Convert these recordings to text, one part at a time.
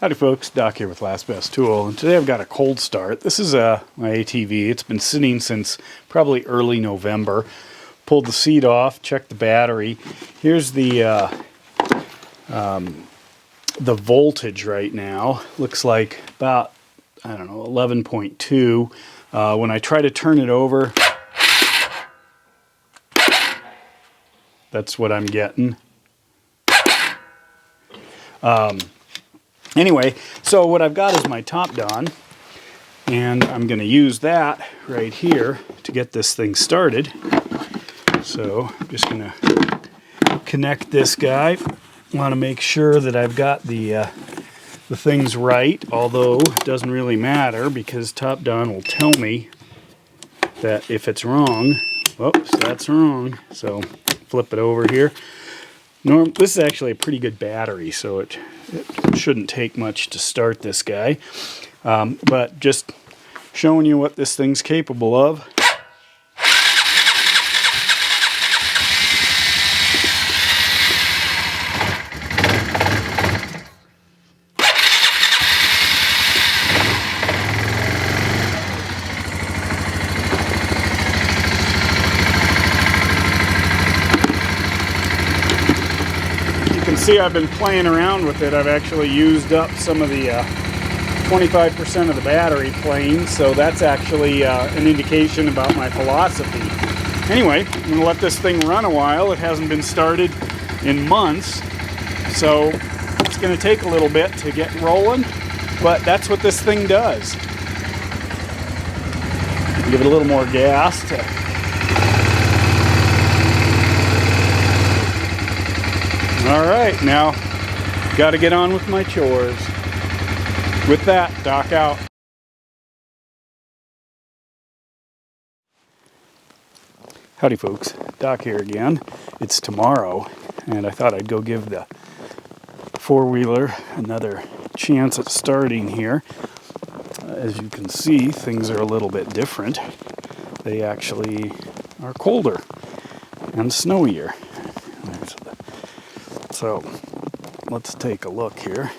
Howdy folks, Doc here with Last Best Tool, and today I've got a cold start. This is my ATV. It's been sitting since probably early November. Pulled the seat off, checked the battery. Here's the voltage right now. Looks like about, I don't know, 11.2. When I try to turn it over, that's what I'm getting. Anyway, so what I've got is my TOPDON, and I'm going to use that right here to get this thing started. So I'm just going to connect this guy. Want to make sure that I've got the things right, although it doesn't really matter because TOPDON will tell me that if it's wrong. Oops, that's wrong. So flip it over here. This is actually a pretty good battery, so it shouldn't take much to start this guy. But just showing you what this thing's capable of. See, I've been playing around with it. I've actually used up some of the 25% of the battery playing, so that's actually an indication about my philosophy. Anyway, I'm going to let this thing run a while. It hasn't been started in months, so it's going to take a little bit to get rolling, but that's what this thing does. Give it a little more gas to... Alright, now got to get on with my chores. With that, Doc out. Howdy folks, Doc here again. It's tomorrow, and I thought I'd go give the four-wheeler another chance at starting here. As you can see, things are a little bit different. They actually are colder and snowier. So let's take a look here.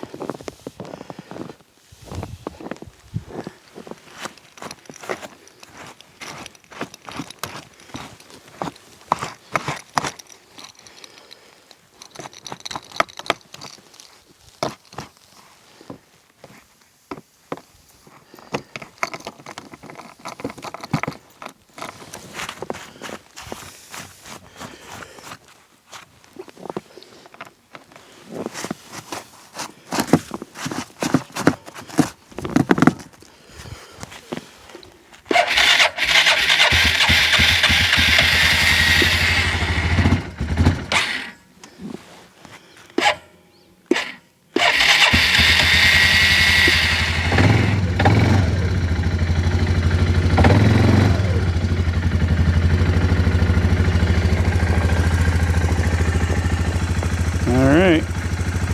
All right,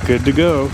good to go.